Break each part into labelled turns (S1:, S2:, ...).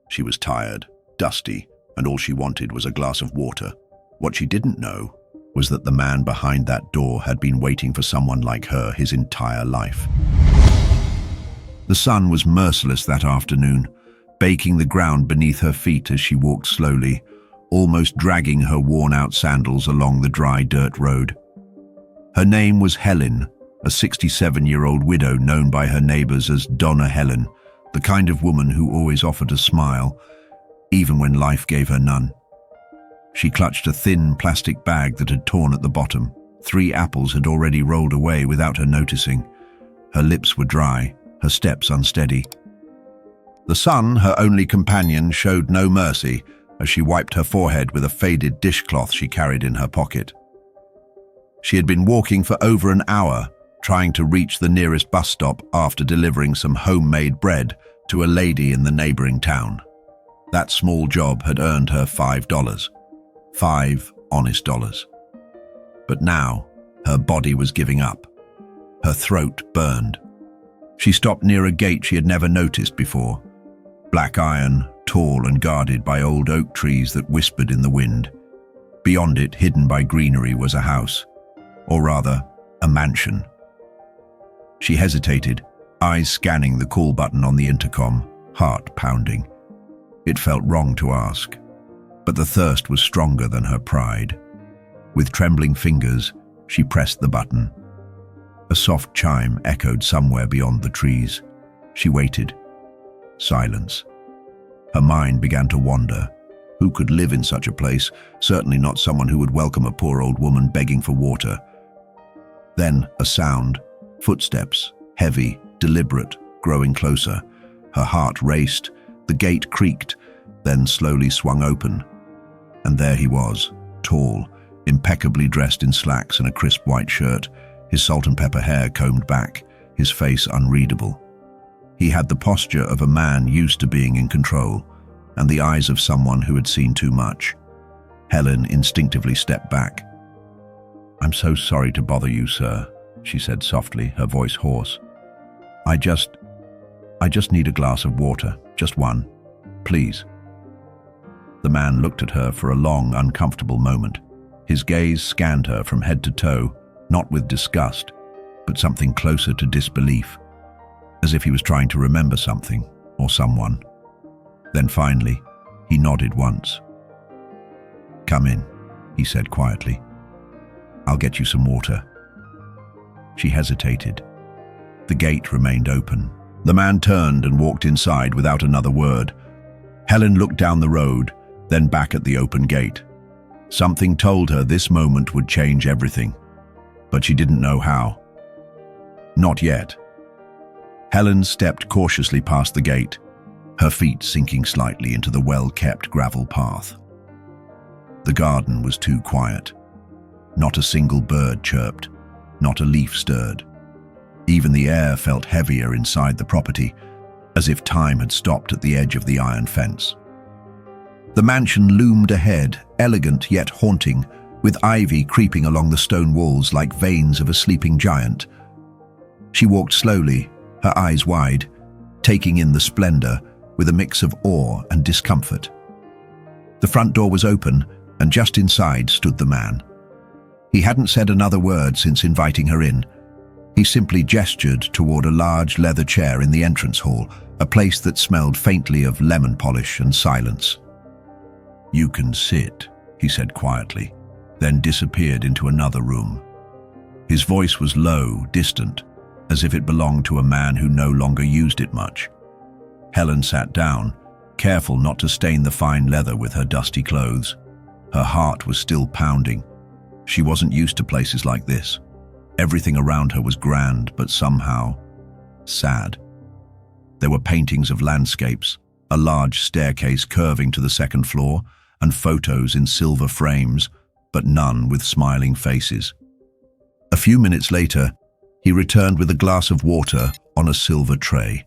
S1: She was tired, dusty, and all she wanted was a glass of water. What she didn't know was that the man behind that door had been waiting for someone like her his entire life. The sun was merciless that afternoon, baking the ground beneath her feet as she walked slowly, almost dragging her worn-out sandals along the dry dirt road. Her name was Helen, a 67-year-old widow known by her neighbors as Donna Helen, the kind of woman who always offered a smile, even when life gave her none. She clutched a thin plastic bag that had torn at the bottom. 3 apples had already rolled away without her noticing. Her lips were dry, her steps unsteady. The sun, her only companion, showed no mercy as she wiped her forehead with a faded dishcloth she carried in her pocket. She had been walking for over an hour, trying to reach the nearest bus stop after delivering some homemade bread to a lady in the neighboring town. That small job had earned her $5. 5 honest dollars. But now, her body was giving up. Her throat burned. She stopped near a gate she had never noticed before. Black iron, tall and guarded by old oak trees that whispered in the wind. Beyond it, hidden by greenery, was a house. Or rather, a mansion. She hesitated, eyes scanning the call button on the intercom, heart pounding. It felt wrong to ask, but the thirst was stronger than her pride. With trembling fingers, she pressed the button. A soft chime echoed somewhere beyond the trees. She waited. Silence. Her mind began to wander. Who could live in such a place? Certainly not someone who would welcome a poor old woman begging for water. Then a sound. Footsteps, heavy, deliberate, growing closer. Her heart raced. The gate creaked, then slowly swung open. And there he was, tall, impeccably dressed in slacks and a crisp white shirt, his salt and pepper hair combed back, his face unreadable. He had the posture of a man used to being in control, and the eyes of someone who had seen too much. Helen instinctively stepped back. "I'm so sorry to bother you, sir," she said softly, her voice hoarse. I just need a glass of water, just one, please." The man looked at her for a long, uncomfortable moment. His gaze scanned her from head to toe, not with disgust, but something closer to disbelief, as if he was trying to remember something or someone. Then finally, he nodded once. "Come in," he said quietly. "I'll get you some water." She hesitated. The gate remained open. The man turned and walked inside without another word. Helen looked down the road, then back at the open gate. Something told her this moment would change everything, but she didn't know how. Not yet. Helen stepped cautiously past the gate, her feet sinking slightly into the well-kept gravel path. The garden was too quiet. Not a single bird chirped, not a leaf stirred. Even the air felt heavier inside the property, as if time had stopped at the edge of the iron fence. The mansion loomed ahead, elegant yet haunting, with ivy creeping along the stone walls like veins of a sleeping giant. She walked slowly, her eyes wide, taking in the splendor with a mix of awe and discomfort. The front door was open, and just inside stood the man. He hadn't said another word since inviting her in. He simply gestured toward a large leather chair in the entrance hall, a place that smelled faintly of lemon polish and silence. "You can sit," he said quietly, then disappeared into another room. His voice was low, distant, as if it belonged to a man who no longer used it much. Helen sat down, careful not to stain the fine leather with her dusty clothes. Her heart was still pounding. She wasn't used to places like this. Everything around her was grand, but somehow sad. There were paintings of landscapes, a large staircase curving to the second floor, and photos in silver frames, but none with smiling faces. A few minutes later, he returned with a glass of water on a silver tray.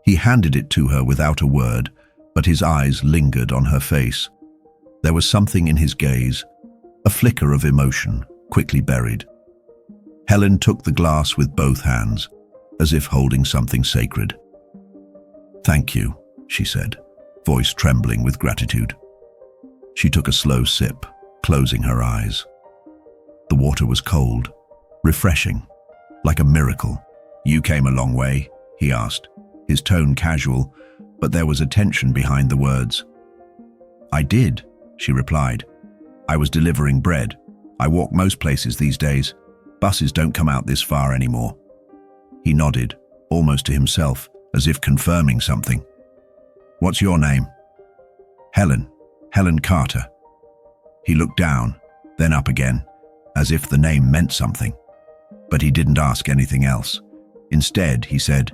S1: He handed it to her without a word, but his eyes lingered on her face. There was something in his gaze, a flicker of emotion, quickly buried. Helen took the glass with both hands, as if holding something sacred. "Thank you," she said, voice trembling with gratitude. She took a slow sip, closing her eyes. The water was cold, refreshing, like a miracle. "You came a long way?" he asked, his tone casual, but there was a tension behind the words. "I did," she replied. "I was delivering bread. I walk most places these days. Buses don't come out this far anymore." He nodded, almost to himself, as if confirming something. "What's your name?" "Helen. Helen Carter." He looked down, then up again, as if the name meant something. But he didn't ask anything else. Instead, he said,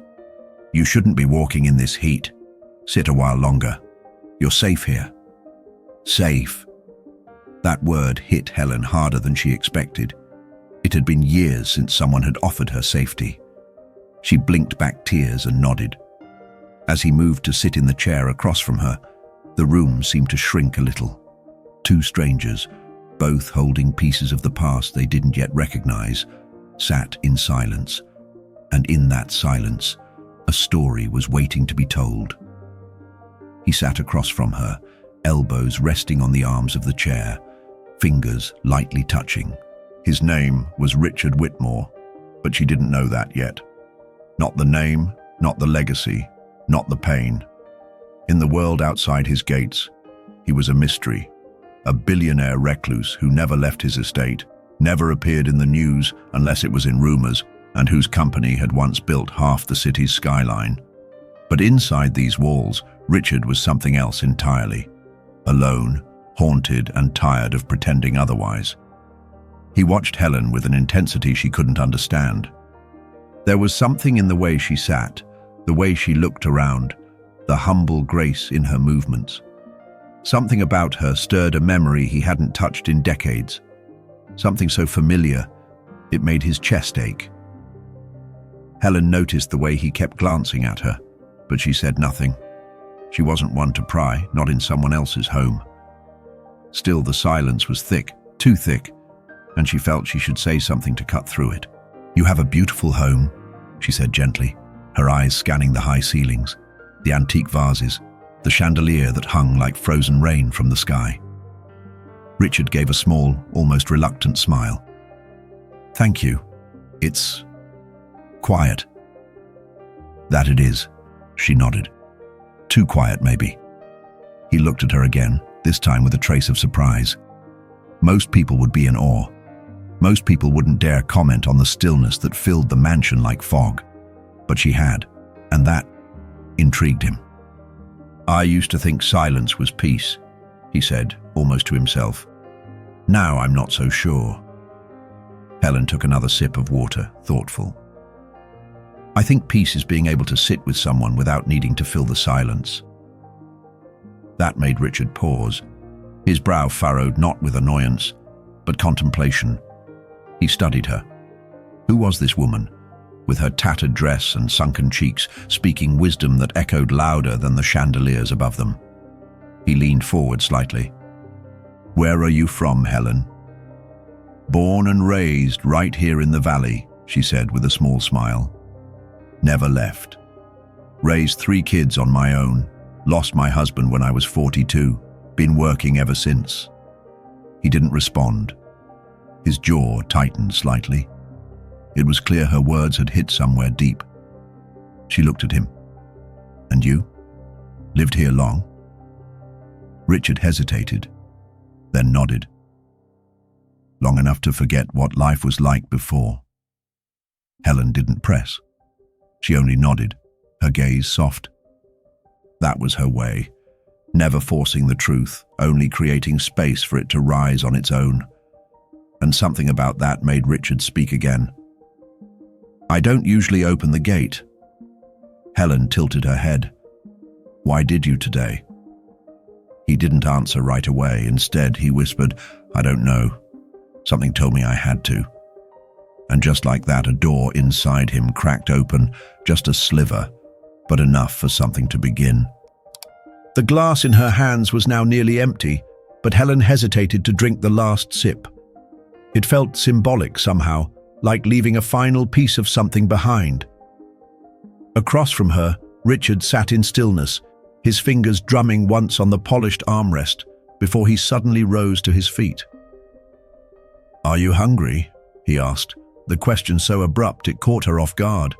S1: "You shouldn't be walking in this heat. Sit a while longer. You're safe here." Safe. That word hit Helen harder than she expected. It had been years since someone had offered her safety. She blinked back tears and nodded. As he moved to sit in the chair across from her, the room seemed to shrink a little. Two strangers, both holding pieces of the past they didn't yet recognize, sat in silence. And in that silence, a story was waiting to be told. He sat across from her, elbows resting on the arms of the chair, fingers lightly touching. His name was Richard Whitmore, but she didn't know that yet. Not the name, not the legacy, not the pain. In the world outside his gates, he was a mystery, a billionaire recluse who never left his estate, never appeared in the news unless it was in rumors, and whose company had once built half the city's skyline. But inside these walls, Richard was something else entirely. Alone, haunted and tired of pretending otherwise. He watched Helen with an intensity she couldn't understand. There was something in the way she sat, the way she looked around, the humble grace in her movements. Something about her stirred a memory he hadn't touched in decades. Something so familiar, it made his chest ache. Helen noticed the way he kept glancing at her, but she said nothing. She wasn't one to pry, not in someone else's home. Still, the silence was thick, too thick, and she felt she should say something to cut through it. "You have a beautiful home," she said gently, her eyes scanning the high ceilings, the antique vases, the chandelier that hung like frozen rain from the sky. Richard gave a small, almost reluctant smile. "Thank you. It's quiet." "That it is," she nodded. "Too quiet, maybe." He looked at her again, this time with a trace of surprise. Most people would be in awe. Most people wouldn't dare comment on the stillness that filled the mansion like fog. But she had, and that intrigued him. "I used to think silence was peace," he said, almost to himself. "Now I'm not so sure." Helen took another sip of water, thoughtful. "I think peace is being able to sit with someone without needing to fill the silence." That made Richard pause, his brow furrowed not with annoyance, but contemplation. He studied her. Who was this woman, with her tattered dress and sunken cheeks, speaking wisdom that echoed louder than the chandeliers above them? He leaned forward slightly. "Where are you from, Helen?" "Born and raised right here in the valley," she said with a small smile. "Never left. Raised 3 kids on my own. Lost my husband when I was 42. Been working ever since." He didn't respond. His jaw tightened slightly. It was clear her words had hit somewhere deep. She looked at him. "And you? Lived here long?" Richard hesitated, then nodded. "Long enough to forget what life was like before." Helen didn't press. She only nodded, her gaze soft. That was her way, never forcing the truth, only creating space for it to rise on its own. And something about that made Richard speak again. "I don't usually open the gate." Helen tilted her head. "Why did you today?" He didn't answer right away. Instead, he whispered, "I don't know. Something told me I had to." And just like that, a door inside him cracked open, just a sliver, but enough for something to begin. The glass in her hands was now nearly empty, but Helen hesitated to drink the last sip. It felt symbolic somehow, like leaving a final piece of something behind. Across from her, Richard sat in stillness, his fingers drumming once on the polished armrest before he suddenly rose to his feet. "Are you hungry?" he asked, the question so abrupt it caught her off guard.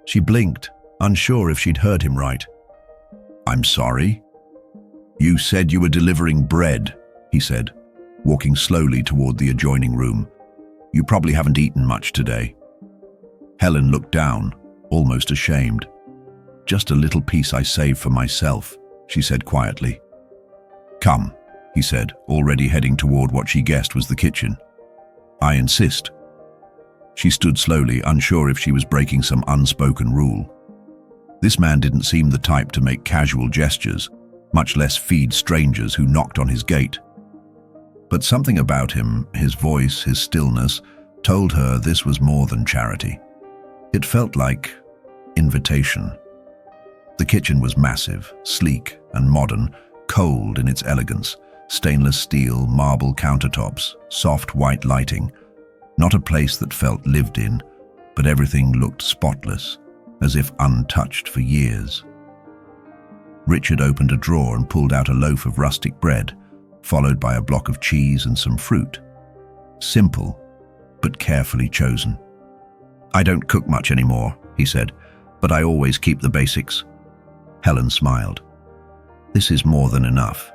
S1: She blinked, unsure if she'd heard him right. "I'm sorry?" "You said you were delivering bread," he said, walking slowly toward the adjoining room. "You probably haven't eaten much today." Helen looked down, almost ashamed. "Just a little piece I saved for myself," she said quietly. "Come," he said, already heading toward what she guessed was the kitchen. "I insist." She stood slowly, unsure if she was breaking some unspoken rule. This man didn't seem the type to make casual gestures, much less feed strangers who knocked on his gate. But something about him, his voice, his stillness, told her this was more than charity. It felt like invitation. The kitchen was massive, sleek and modern, cold in its elegance, stainless steel, marble countertops, soft white lighting. Not a place that felt lived in, but everything looked spotless, as if untouched for years. Richard opened a drawer and pulled out a loaf of rustic bread, followed by a block of cheese and some fruit. Simple, but carefully chosen. "I don't cook much anymore," he said, "but I always keep the basics." Helen smiled. "This is more than enough."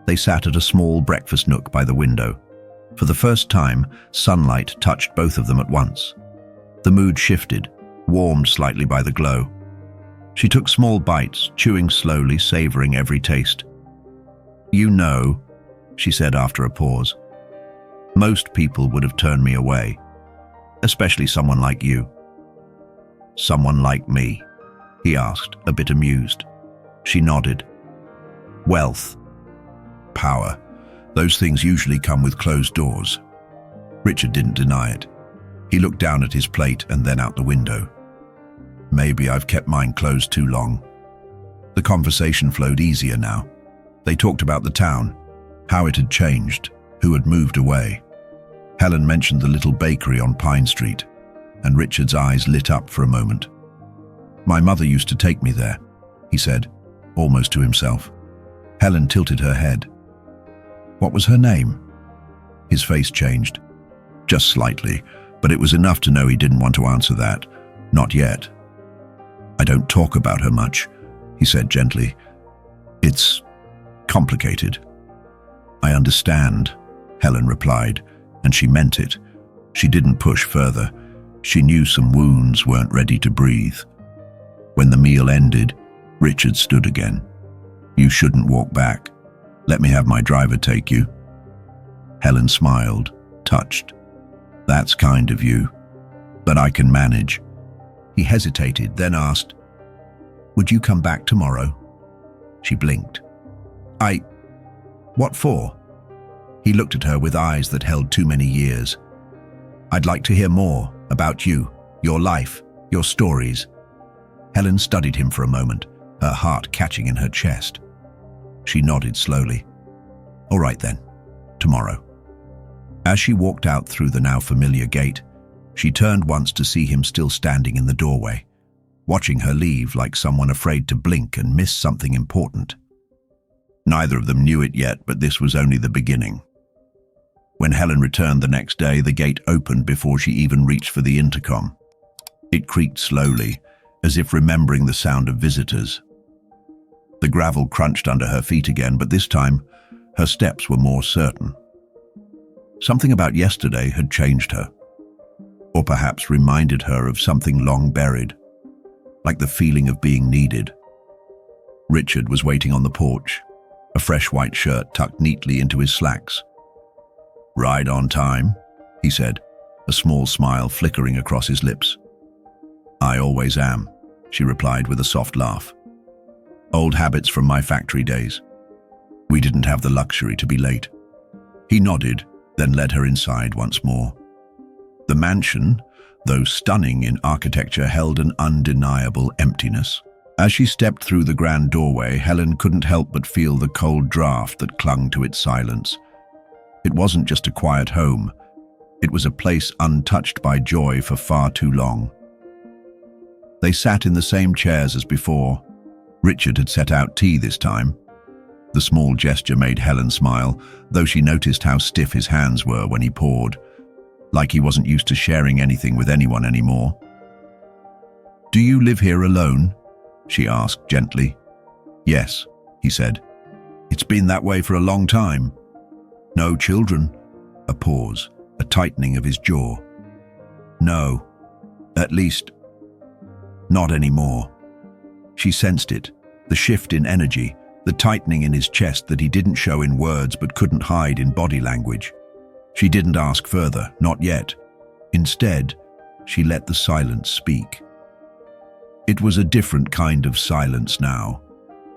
S1: They sat at a small breakfast nook by the window. For the first time, sunlight touched both of them at once. The mood shifted, warmed slightly by the glow. She took small bites, chewing slowly, savoring every taste. "You know," she said after a pause, "most people would have turned me away, especially someone like you." "Someone like me?" he asked, a bit amused. She nodded. "Wealth, power, those things usually come with closed doors." Richard didn't deny it. He looked down at his plate and then out the window. "Maybe I've kept mine closed too long." The conversation flowed easier now. They talked about the town, how it had changed, who had moved away. Helen mentioned the little bakery on Pine Street, and Richard's eyes lit up for a moment. "My mother used to take me there," he said, almost to himself. Helen tilted her head. "What was her name?" His face changed. Just slightly, but it was enough to know he didn't want to answer that. Not yet. "I don't talk about her much," he said gently. "It's complicated." "I understand," Helen replied, and she meant it. She didn't push further. She knew some wounds weren't ready to breathe. When the meal ended, Richard stood again. "You shouldn't walk back. Let me have my driver take you." Helen smiled, touched. "That's kind of you, but I can manage." He hesitated, then asked, "Would you come back tomorrow?" She blinked. What for?" He looked at her with eyes that held too many years. "I'd like to hear more about you, your life, your stories." Helen studied him for a moment, her heart catching in her chest. She nodded slowly. "All right then, tomorrow." As she walked out through the now familiar gate, she turned once to see him still standing in the doorway, watching her leave like someone afraid to blink and miss something important. Neither of them knew it yet, but this was only the beginning. When Helen returned the next day, the gate opened before she even reached for the intercom. It creaked slowly, as if remembering the sound of visitors. The gravel crunched under her feet again, but this time, her steps were more certain. Something about yesterday had changed her, or perhaps reminded her of something long buried, like the feeling of being needed. Richard was waiting on the porch, a fresh white shirt tucked neatly into his slacks. "Right on time," he said, a small smile flickering across his lips. "I always am," she replied with a soft laugh. "Old habits from my factory days. We didn't have the luxury to be late." He nodded, then led her inside once more. The mansion, though stunning in architecture, held an undeniable emptiness. As she stepped through the grand doorway, Helen couldn't help but feel the cold draft that clung to its silence. It wasn't just a quiet home. It was a place untouched by joy for far too long. They sat in the same chairs as before, Richard had set out tea this time. The small gesture made Helen smile, though she noticed how stiff his hands were when he poured, like he wasn't used to sharing anything with anyone anymore. "Do you live here alone?" she asked gently. "Yes," he said. "It's been that way for a long time." "No children?" A pause, a tightening of his jaw. "No, at least, not anymore." She sensed it, the shift in energy, the tightening in his chest that he didn't show in words but couldn't hide in body language. She didn't ask further, not yet. Instead, she let the silence speak. It was a different kind of silence now,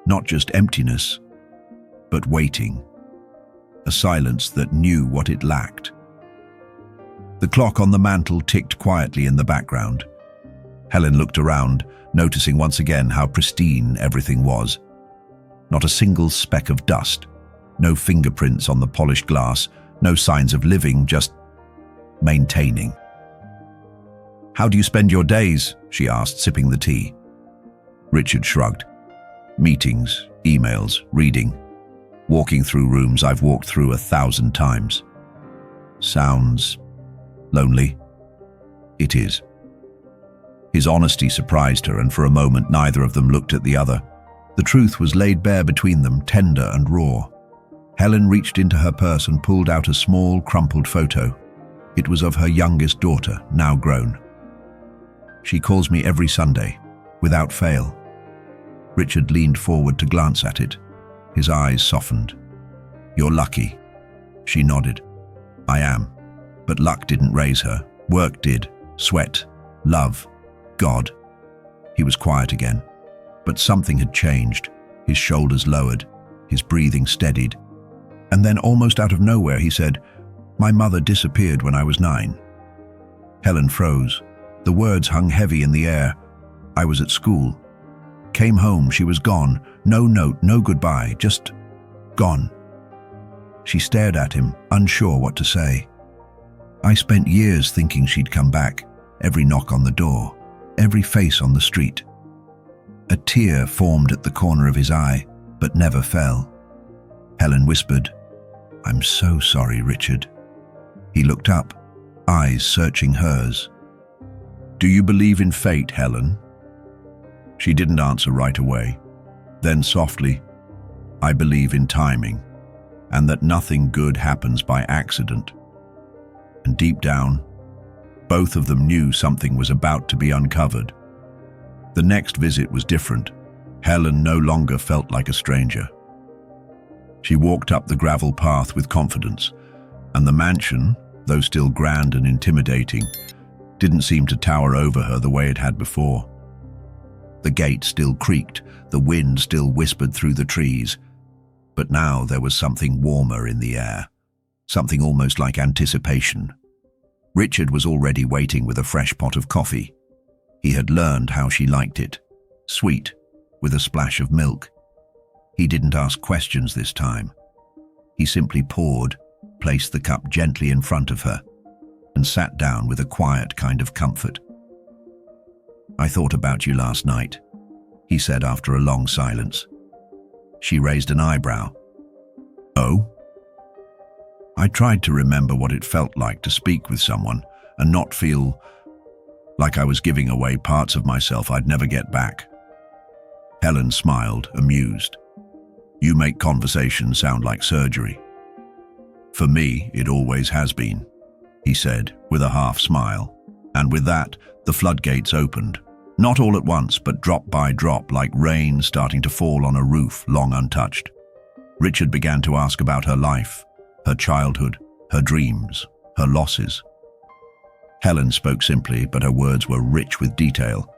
S1: not just emptiness, but waiting. A silence that knew what it lacked. The clock on the mantel ticked quietly in the background. Helen looked around, noticing once again how pristine everything was. Not a single speck of dust, no fingerprints on the polished glass, no signs of living, just maintaining. "How do you spend your days?" she asked, sipping the tea. Richard shrugged. "Meetings, emails, reading. Walking through rooms I've walked through 1,000 times. Sounds lonely?" "It is." His honesty surprised her, and for a moment neither of them looked at the other. The truth was laid bare between them, tender and raw. Helen reached into her purse and pulled out a small, crumpled photo. It was of her youngest daughter, now grown. "She calls me every Sunday, without fail." Richard leaned forward to glance at it. His eyes softened. "You're lucky." She nodded. "I am. But luck didn't raise her. Work did. Sweat. Love. God." He was quiet again. But something had changed. His shoulders lowered. His breathing steadied. And then, almost out of nowhere, he said, "My mother disappeared when I was 9. Helen froze. The words hung heavy in the air. "I was at school. Came home, she was gone. No note, no goodbye, just gone." She stared at him, unsure what to say. "I spent years thinking she'd come back. Every knock on the door, every face on the street." A tear formed at the corner of his eye, but never fell. Helen whispered, "I'm so sorry, Richard." He looked up, eyes searching hers. "Do you believe in fate, Helen?" She didn't answer right away. Then softly, "I believe in timing, and that nothing good happens by accident." And deep down, both of them knew something was about to be uncovered. The next visit was different. Helen no longer felt like a stranger. She walked up the gravel path with confidence, and the mansion, though still grand and intimidating, didn't seem to tower over her the way it had before. The gate still creaked, the wind still whispered through the trees, but now there was something warmer in the air, something almost like anticipation. Richard was already waiting with a fresh pot of coffee. He had learned how she liked it, sweet, with a splash of milk. He didn't ask questions this time. He simply poured, placed the cup gently in front of her, and sat down with a quiet kind of comfort. "I thought about you last night," he said after a long silence. She raised an eyebrow. "Oh?" "I tried to remember what it felt like to speak with someone and not feel like I was giving away parts of myself I'd never get back." Helen smiled, amused. "You make conversation sound like surgery." "For me, it always has been," he said, with a half smile. And with that, the floodgates opened. Not all at once, but drop by drop, like rain starting to fall on a roof long untouched. Richard began to ask about her life, her childhood, her dreams, her losses. Helen spoke simply, but her words were rich with detail.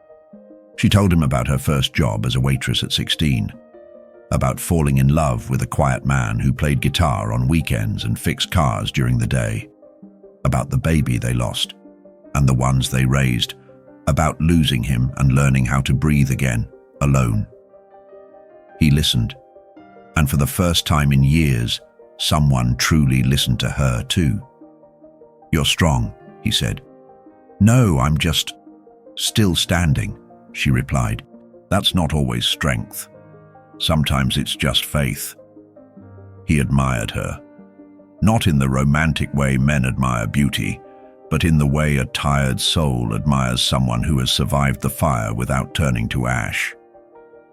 S1: She told him about her first job as a waitress at 16, about falling in love with a quiet man who played guitar on weekends and fixed cars during the day, about the baby they lost and the ones they raised, about losing him and learning how to breathe again, alone. He listened, and for the first time in years, someone truly listened to her too. "You're strong," he said. "No, I'm just still standing," she replied. "That's not always strength. Sometimes it's just faith. He admired her. Not in the romantic way men admire beauty, but in the way a tired soul admires someone who has survived the fire without turning to ash.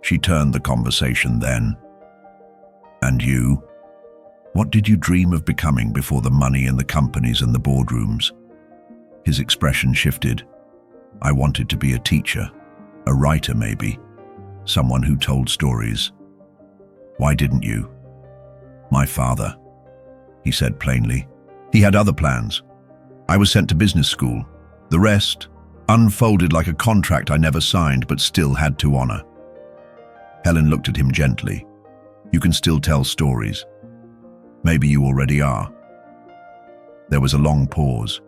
S1: She turned the conversation then. "And you? What did you dream of becoming before the money and the companies and the boardrooms?" His expression shifted. "I wanted to be a teacher, a writer maybe, someone who told stories." "Why didn't you?" "My father," he said plainly. "He had other plans. I was sent to business school. The rest unfolded like a contract I never signed but still had to honor." Helen looked at him gently. "You can still tell stories. Maybe you already are." There was a long pause.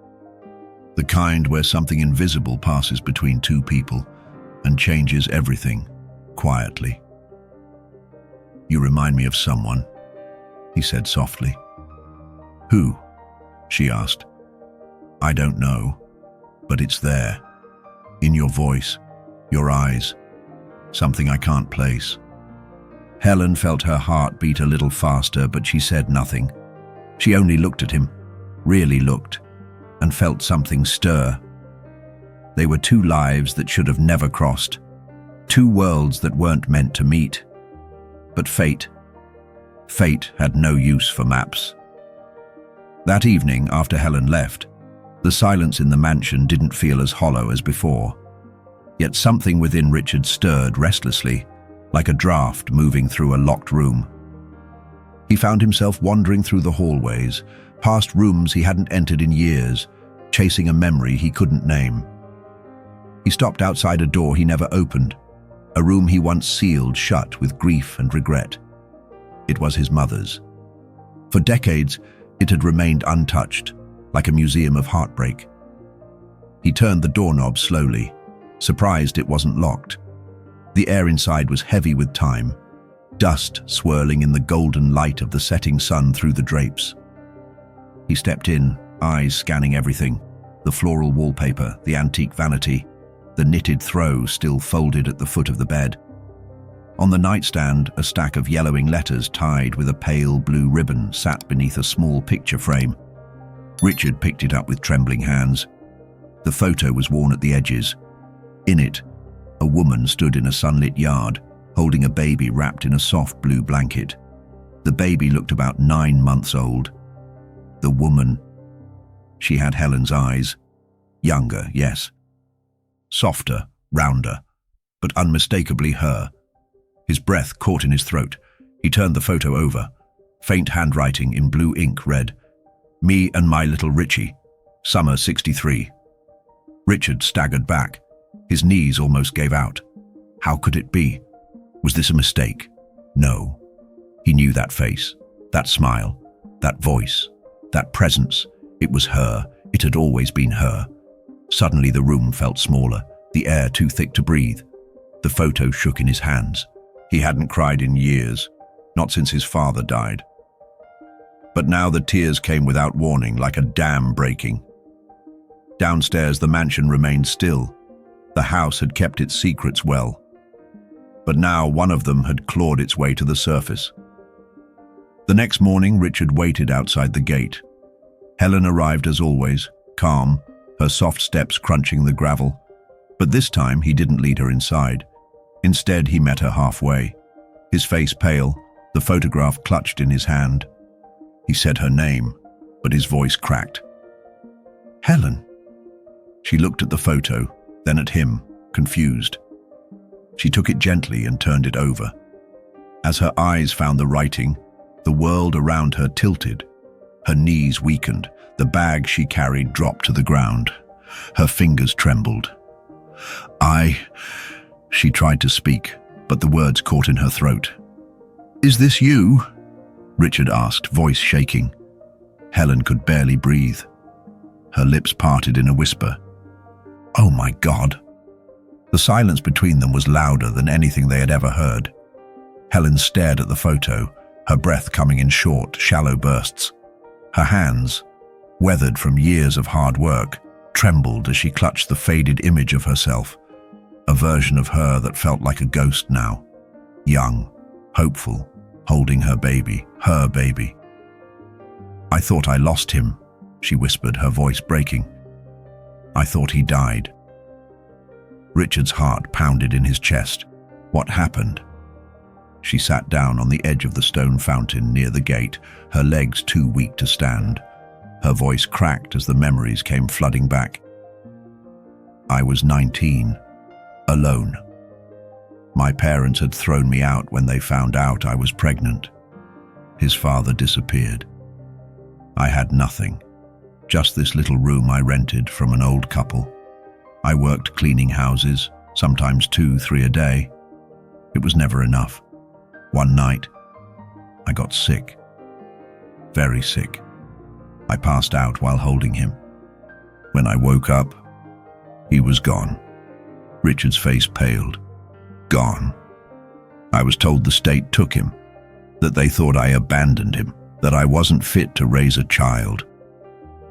S1: The kind where something invisible passes between two people and changes everything, quietly. "You remind me of someone," he said softly. "Who?" she asked. "I don't know, but it's there. In your voice, your eyes, something I can't place." Helen felt her heart beat a little faster, but she said nothing. She only looked at him, really looked, and felt something stir. They were two lives that should have never crossed, two worlds that weren't meant to meet. But fate had no use for maps. That evening, after Helen left, the silence in the mansion didn't feel as hollow as before. Yet something within Richard stirred restlessly, like a draft moving through a locked room. He found himself wandering through the hallways, past rooms he hadn't entered in years, chasing a memory he couldn't name. He stopped outside a door he never opened, a room he once sealed shut with grief and regret. It was his mother's. For decades, it had remained untouched, like a museum of heartbreak. He turned the doorknob slowly, surprised it wasn't locked. The air inside was heavy with time, dust swirling in the golden light of the setting sun through the drapes. He stepped in, eyes scanning everything, the floral wallpaper, the antique vanity, the knitted throw still folded at the foot of the bed. On the nightstand, a stack of yellowing letters tied with a pale blue ribbon sat beneath a small picture frame. Richard picked it up with trembling hands. The photo was worn at the edges. In it, a woman stood in a sunlit yard, holding a baby wrapped in a soft blue blanket. The baby looked about 9 months old. The woman, she had Helen's eyes. Younger, yes. Softer, rounder, but unmistakably her. His breath caught in his throat. He turned the photo over. Faint handwriting in blue ink read, "Me and my little Richie, summer '63. Richard staggered back. His knees almost gave out. How could it be? Was this a mistake? No. He knew that face, that smile, that voice, that presence. It was her. It had always been her. Suddenly the room felt smaller, the air too thick to breathe. The photo shook in his hands. He hadn't cried in years, not since his father died. But now the tears came without warning, like a dam breaking. Downstairs, the mansion remained still. The house had kept its secrets well. But now one of them had clawed its way to the surface. The next morning, Richard waited outside the gate. Helen arrived as always, calm, her soft steps crunching the gravel. But this time, he didn't lead her inside. Instead, he met her halfway. His face pale, the photograph clutched in his hand. He said her name, but his voice cracked. "Helen." She looked at the photo, then at him, confused. She took it gently and turned it over. As her eyes found the writing, the world around her tilted. Her knees weakened, the bag she carried dropped to the ground. Her fingers trembled. She tried to speak, but the words caught in her throat. "Is this you?" Richard asked, voice shaking. Helen could barely breathe. Her lips parted in a whisper. "Oh my God." The silence between them was louder than anything they had ever heard. Helen stared at the photo, her breath coming in short, shallow bursts. Her hands, weathered from years of hard work, trembled as she clutched the faded image of herself, a version of her that felt like a ghost now, young, hopeful, holding her baby, her baby. "I thought I lost him," she whispered, her voice breaking. "I thought he died." Richard's heart pounded in his chest. What happened? She sat down on the edge of the stone fountain near the gate, her legs too weak to stand. Her voice cracked as the memories came flooding back. "I was 19, alone. My parents had thrown me out when they found out I was pregnant. His father disappeared. I had nothing, just this little room I rented from an old couple. I worked cleaning houses, sometimes 2, 3 a day. It was never enough. One night, I got sick. Very sick. I passed out while holding him. When I woke up, he was gone." Richard's face paled. Gone. "I was told the state took him, that they thought I abandoned him, that I wasn't fit to raise a child."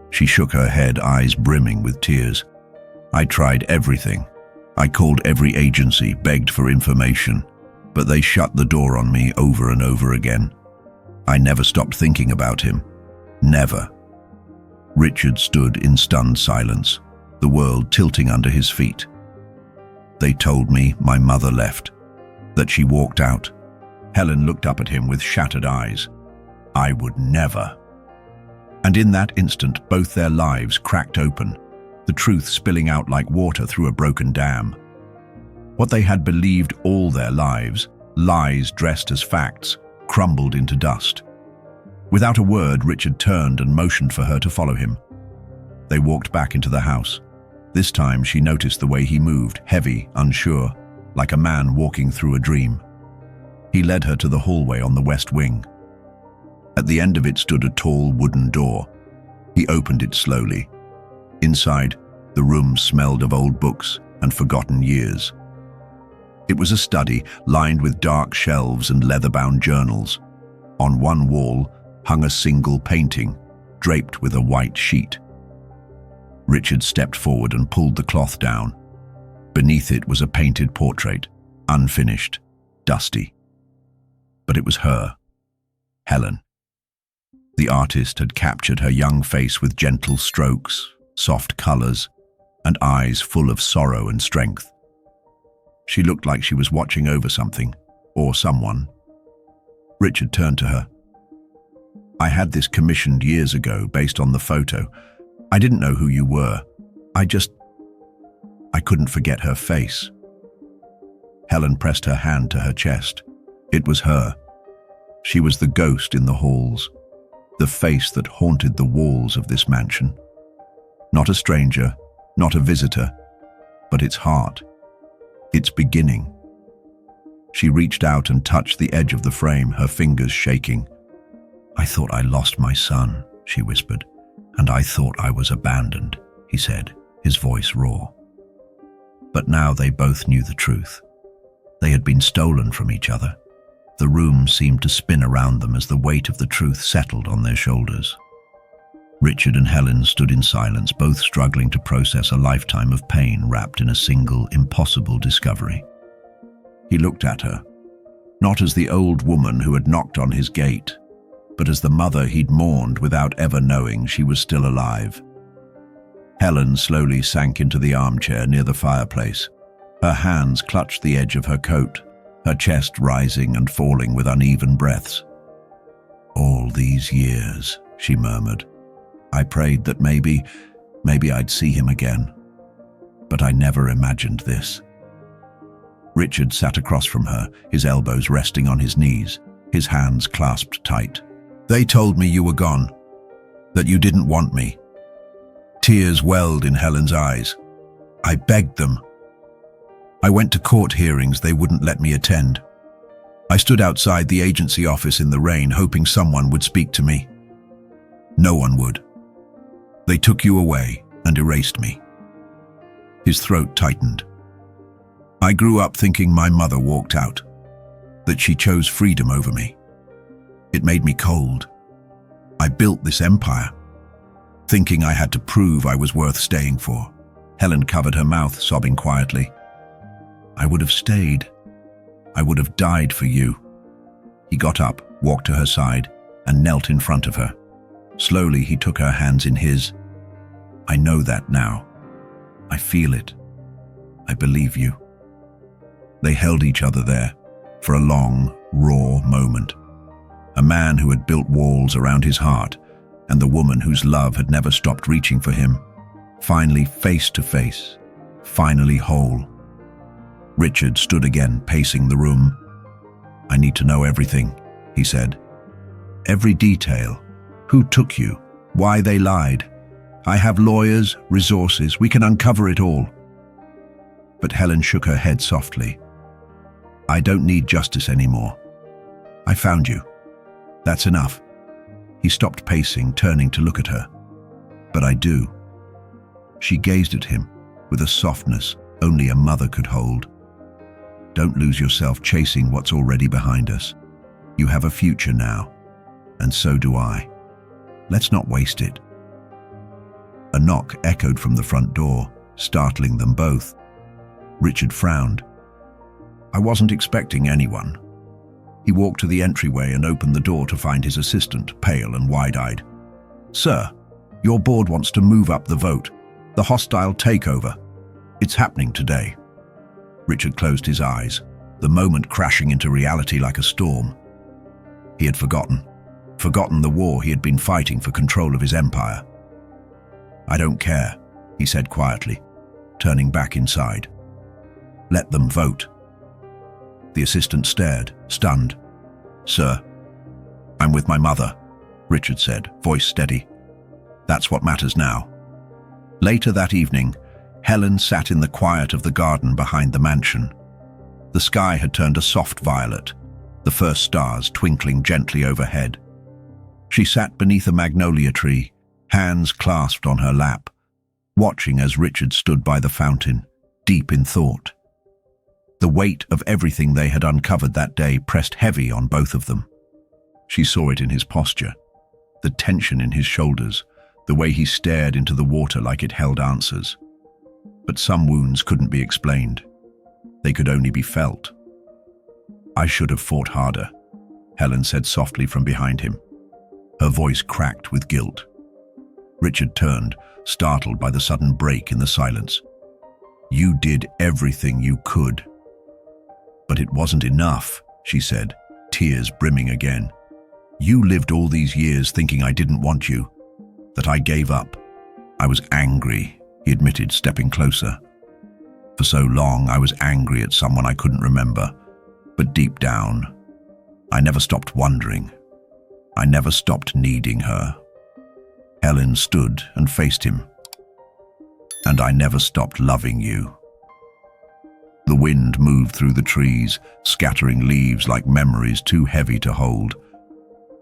S1: She shook her head, eyes brimming with tears. "I tried everything. I called every agency, begged for information, but they shut the door on me over and over again. I never stopped thinking about him. Never." Richard stood in stunned silence, the world tilting under his feet. "They told me my mother left, that she walked out." Helen looked up at him with shattered eyes. "I would never." And in that instant, both their lives cracked open, the truth spilling out like water through a broken dam. What they had believed all their lives, lies dressed as facts, crumbled into dust. Without a word, Richard turned and motioned for her to follow him. They walked back into the house. This time she noticed the way he moved, heavy, unsure, like a man walking through a dream. He led her to the hallway on the west wing. At the end of it stood a tall wooden door. He opened it slowly. Inside, the room smelled of old books and forgotten years. It was a study lined with dark shelves and leather-bound journals. On one wall hung a single painting, draped with a white sheet. Richard stepped forward and pulled the cloth down. Beneath it was a painted portrait, unfinished, dusty. But it was her, Helen. The artist had captured her young face with gentle strokes, soft colors, and eyes full of sorrow and strength. She looked like she was watching over something, or someone. Richard turned to her. "I had this commissioned years ago based on the photo. I didn't know who you were. I couldn't forget her face." Helen pressed her hand to her chest. It was her. She was the ghost in the halls, the face that haunted the walls of this mansion. Not a stranger, not a visitor, but its heart, its beginning. She reached out and touched the edge of the frame, her fingers shaking. "I thought I lost my son," she whispered. "And I thought I was abandoned," he said, his voice raw. But now they both knew the truth. They had been stolen from each other. The room seemed to spin around them as the weight of the truth settled on their shoulders. Richard and Helen stood in silence, both struggling to process a lifetime of pain wrapped in a single, impossible discovery. He looked at her, not as the old woman who had knocked on his gate, but as the mother he'd mourned without ever knowing she was still alive. Helen slowly sank into the armchair near the fireplace. Her hands clutched the edge of her coat, her chest rising and falling with uneven breaths. "All these years," she murmured. "I prayed that maybe I'd see him again. But I never imagined this." Richard sat across from her, his elbows resting on his knees, his hands clasped tight. "They told me you were gone, that you didn't want me." Tears welled in Helen's eyes. "I begged them. I went to court hearings they wouldn't let me attend. I stood outside the agency office in the rain, hoping someone would speak to me. No one would. They took you away and erased me." His throat tightened. "I grew up thinking my mother walked out, that she chose freedom over me. It made me cold. I built this empire, thinking I had to prove I was worth staying for." Helen covered her mouth, sobbing quietly. "I would have stayed. I would have died for you. He got up, walked to her side, and knelt in front of her. Slowly, he took her hands in his. "I know that now. I feel it. I believe you." They held each other there for a long, raw moment. A man who had built walls around his heart, and the woman whose love had never stopped reaching for him, finally face to face, finally whole. Richard stood again, pacing the room. "I need to know everything," he said. "Every detail. Who took you? Why they lied. I have lawyers, resources. We can uncover it all." But Helen shook her head softly. "I don't need justice anymore. I found you. That's enough." He stopped pacing, turning to look at her. "But I do." She gazed at him with a softness only a mother could hold. "Don't lose yourself chasing what's already behind us. You have a future now, and so do I. Let's not waste it." A knock echoed from the front door, startling them both. Richard frowned. "I wasn't expecting anyone." He walked to the entryway and opened the door to find his assistant, pale and wide-eyed. "Sir, your board wants to move up the vote. The hostile takeover. It's happening today." Richard closed his eyes, the moment crashing into reality like a storm. He had forgotten the war he had been fighting for control of his empire. "I don't care," he said quietly, turning back inside. "Let them vote." The assistant stared, stunned. "Sir, I'm with my mother," Richard said, voice steady. "That's what matters now." Later that evening, Helen sat in the quiet of the garden behind the mansion. The sky had turned a soft violet, the first stars twinkling gently overhead. She sat beneath a magnolia tree, hands clasped on her lap, watching as Richard stood by the fountain, deep in thought. The weight of everything they had uncovered that day pressed heavy on both of them. She saw it in his posture, the tension in his shoulders, the way he stared into the water like it held answers. But some wounds couldn't be explained. They could only be felt. "I should have fought harder," Helen said softly from behind him. Her voice cracked with guilt. Richard turned, startled by the sudden break in the silence. "You did everything you could." "But it wasn't enough," she said, tears brimming again. "You lived all these years thinking I didn't want you, that I gave up. I was angry," he admitted, stepping closer. "For so long, I was angry at someone I couldn't remember. But deep down, I never stopped wondering. I never stopped needing her." Helen stood and faced him. "And I never stopped loving you." The wind moved through the trees, scattering leaves like memories too heavy to hold.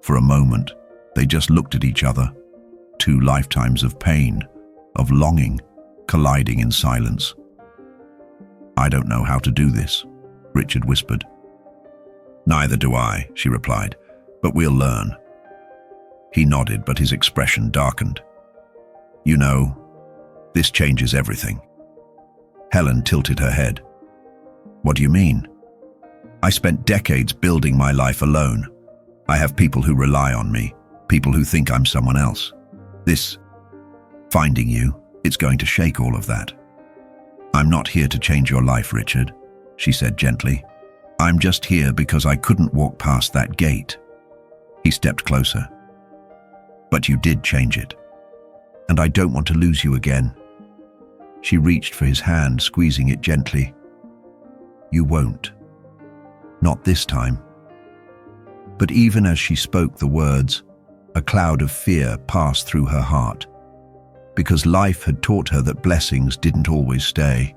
S1: For a moment, they just looked at each other. 2 lifetimes of pain, of longing, colliding in silence. "I don't know how to do this," Richard whispered. "Neither do I," she replied, "but we'll learn." He nodded, but his expression darkened. "You know, this changes everything." Helen tilted her head. "What do you mean?" "I spent decades building my life alone. I have people who rely on me, people who think I'm someone else. This, finding you, it's going to shake all of that." "I'm not here to change your life, Richard," she said gently. "I'm just here because I couldn't walk past that gate." He stepped closer. "But you did change it. And I don't want to lose you again." She reached for his hand, squeezing it gently. "You won't. Not this time." But even as she spoke the words, a cloud of fear passed through her heart, because life had taught her that blessings didn't always stay,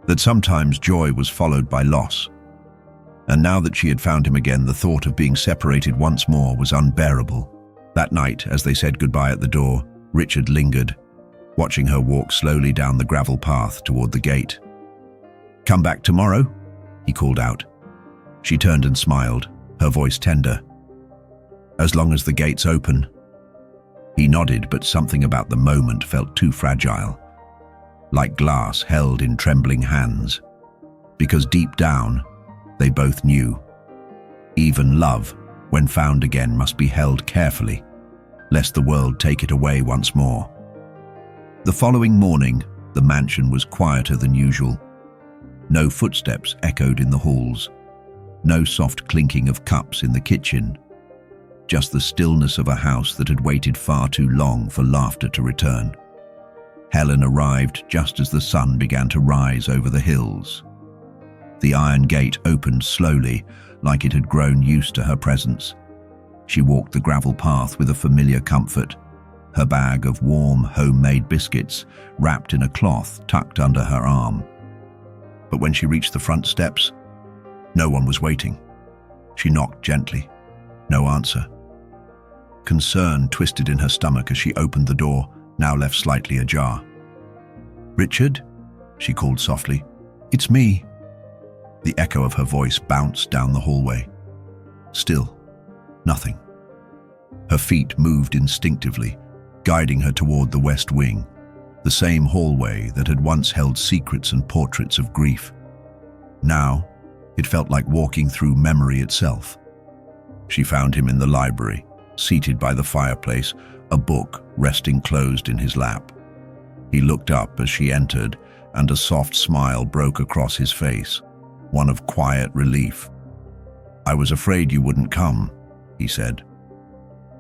S1: that sometimes joy was followed by loss. And now that she had found him again, the thought of being separated once more was unbearable. That night, as they said goodbye at the door, Richard lingered, watching her walk slowly down the gravel path toward the gate. "Come back tomorrow?" he called out. She turned and smiled, her voice tender. "As long as the gate's open." He nodded, but something about the moment felt too fragile, like glass held in trembling hands, because deep down, they both knew Even love, when found again, must be held carefully, lest the world take it away once more. The following morning, the mansion was quieter than usual. No footsteps echoed in the halls. No soft clinking of cups in the kitchen. Just the stillness of a house that had waited far too long for laughter to return. Helen arrived just as the sun began to rise over the hills. The iron gate opened slowly, like it had grown used to her presence. She walked the gravel path with a familiar comfort, her bag of warm, homemade biscuits wrapped in a cloth tucked under her arm. But when she reached the front steps, no one was waiting. She knocked gently. No answer. Concern twisted in her stomach as she opened the door, now left slightly ajar. "Richard?" she called softly. "It's me." The echo of her voice bounced down the hallway. Still, nothing. Her feet moved instinctively, guiding her toward the west wing, the same hallway that had once held secrets and portraits of grief. Now, it felt like walking through memory itself. She found him in the library, seated by the fireplace, a book resting closed in his lap. He looked up as she entered, and a soft smile broke across his face, one of quiet relief. "I was afraid you wouldn't come," he said.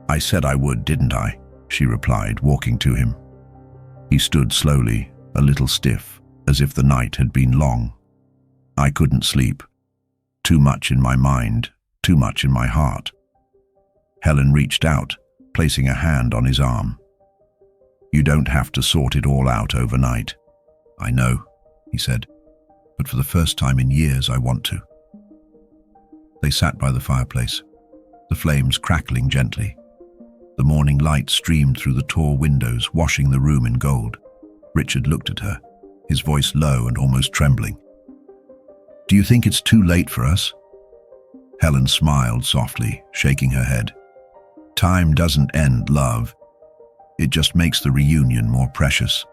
S1: "I said I would, didn't I?" she replied, walking to him. He stood slowly, a little stiff, as if the night had been long. "I couldn't sleep. Too much in my mind, too much in my heart." Helen reached out, placing a hand on his arm. "You don't have to sort it all out overnight." "I know," he said, "but for the first time in years I want to." They sat by the fireplace, the flames crackling gently. The morning light streamed through the tall windows, washing the room in gold. Richard looked at her, his voice low and almost trembling. "Do you think it's too late for us?" Helen smiled softly, shaking her head. "Time doesn't end love. It just makes the reunion more precious."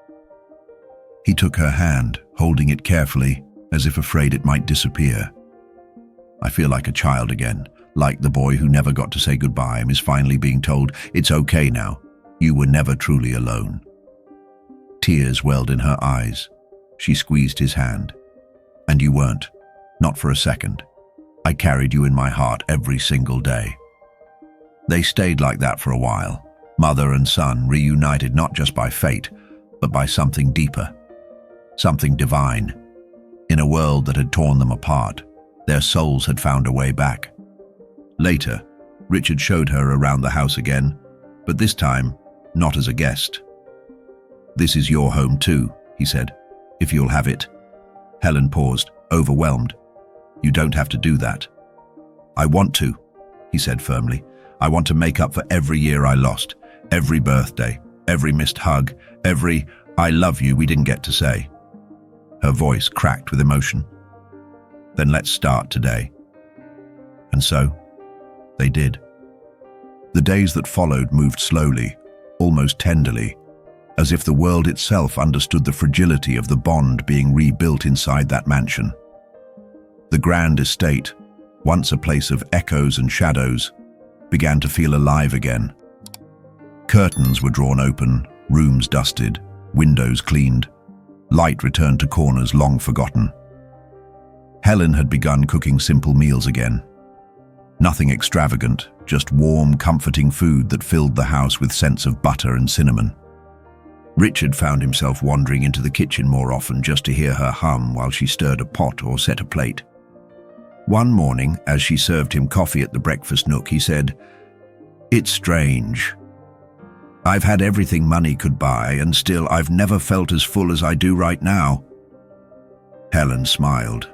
S1: He took her hand, holding it carefully, as if afraid it might disappear. "I feel like a child again, like the boy who never got to say goodbye and is finally being told, 'It's okay now. You were never truly alone.'" Tears welled in her eyes. She squeezed his hand. "And you weren't. Not for a second. I carried you in my heart every single day." They stayed like that for a while, mother and son reunited not just by fate, but by something deeper, something divine. In a world that had torn them apart, their souls had found a way back. Later, Richard showed her around the house again, but this time, not as a guest. "This is your home too," he said, "if you'll have it." Helen paused, overwhelmed. "You don't have to do that." "I want to," he said firmly. "I want to make up for every year I lost, every birthday, every missed hug, every 'I love you' we didn't get to say." Her voice cracked with emotion. "Then let's start today." And so, they did. The days that followed moved slowly, almost tenderly, as if the world itself understood the fragility of the bond being rebuilt inside that mansion. The grand estate, once a place of echoes and shadows, began to feel alive again. Curtains were drawn open, rooms dusted, windows cleaned. Light returned to corners long forgotten. Helen had begun cooking simple meals again. Nothing extravagant, just warm, comforting food that filled the house with scents of butter and cinnamon. Richard found himself wandering into the kitchen more often just to hear her hum while she stirred a pot or set a plate. One morning, as she served him coffee at the breakfast nook, he said, "It's strange. I've had everything money could buy, and still I've never felt as full as I do right now." Helen smiled.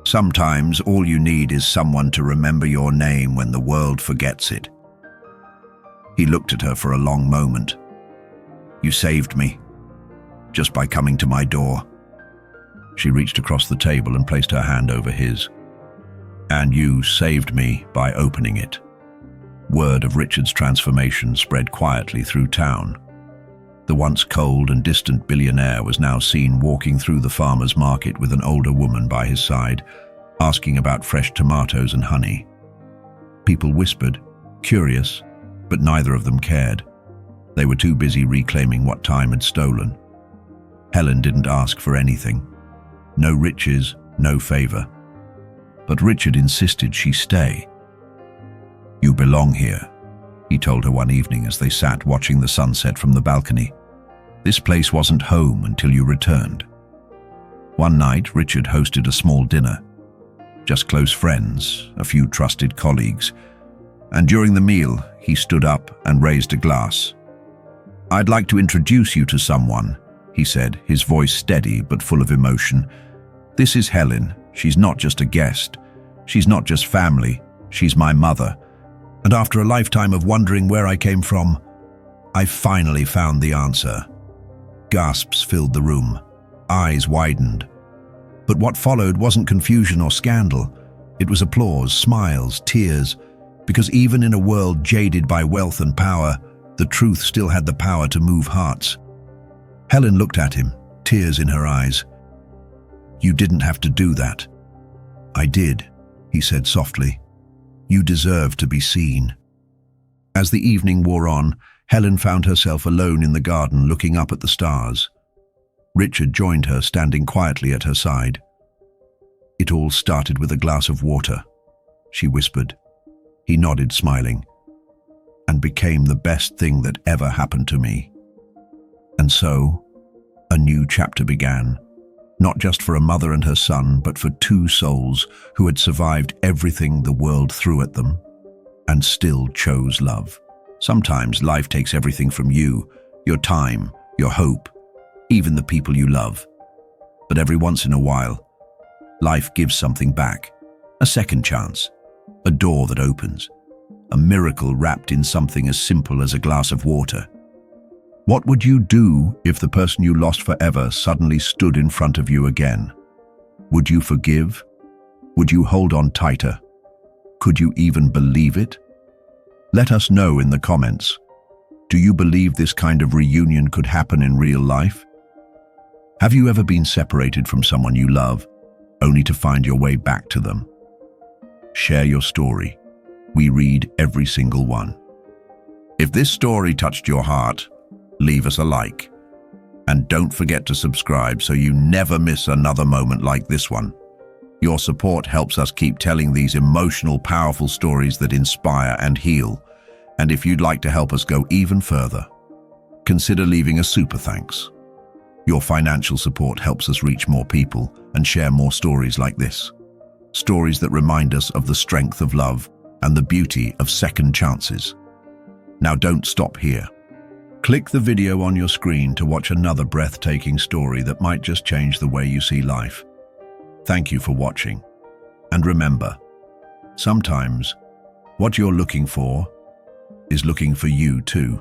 S1: "Sometimes all you need is someone to remember your name when the world forgets it." He looked at her for a long moment. "You saved me, just by coming to my door." She reached across the table and placed her hand over his. "And you saved me by opening it." Word of Richard's transformation spread quietly through town. The once cold and distant billionaire was now seen walking through the farmer's market with an older woman by his side, asking about fresh tomatoes and honey. People whispered, curious, but neither of them cared. They were too busy reclaiming what time had stolen. Helen didn't ask for anything. No riches, no favor. But Richard insisted she stay. "You belong here," he told her one evening as they sat watching the sunset from the balcony. "This place wasn't home until you returned." One night, Richard hosted a small dinner. Just close friends, a few trusted colleagues. And during the meal, he stood up and raised a glass. "I'd like to introduce you to someone," he said, his voice steady but full of emotion. "This is Helen. She's not just a guest. She's not just family. She's my mother. And after a lifetime of wondering where I came from, I finally found the answer." Gasps filled the room. Eyes widened. But what followed wasn't confusion or scandal. It was applause, smiles, tears, because even in a world jaded by wealth and power, the truth still had the power to move hearts. Helen looked at him, tears in her eyes. "You didn't have to do that." "I did," he said softly. "You deserve to be seen." As the evening wore on, Helen found herself alone in the garden looking up at the stars. Richard joined her, standing quietly at her side. "It all started with a glass of water," she whispered. He nodded, smiling. "And became the best thing that ever happened to me." And so, a new chapter began. Not just for a mother and her son, but for two souls who had survived everything the world threw at them and still chose love. Sometimes life takes everything from you, your time, your hope, even the people you love. But every once in a while, life gives something back. A second chance, a door that opens, a miracle wrapped in something as simple as a glass of water. What would you do if the person you lost forever suddenly stood in front of you again? Would you forgive? Would you hold on tighter? Could you even believe it? Let us know in the comments. Do you believe this kind of reunion could happen in real life? Have you ever been separated from someone you love, only to find your way back to them? Share your story. We read every single one. If this story touched your heart, leave us a like. And don't forget to subscribe so you never miss another moment like this one. Your support helps us keep telling these emotional, powerful stories that inspire and heal. And if you'd like to help us go even further, consider leaving a super thanks. Your financial support helps us reach more people and share more stories like this. Stories that remind us of the strength of love and the beauty of second chances. Now don't stop here. Click the video on your screen to watch another breathtaking story that might just change the way you see life. Thank you for watching. And remember, sometimes what you're looking for is looking for you too.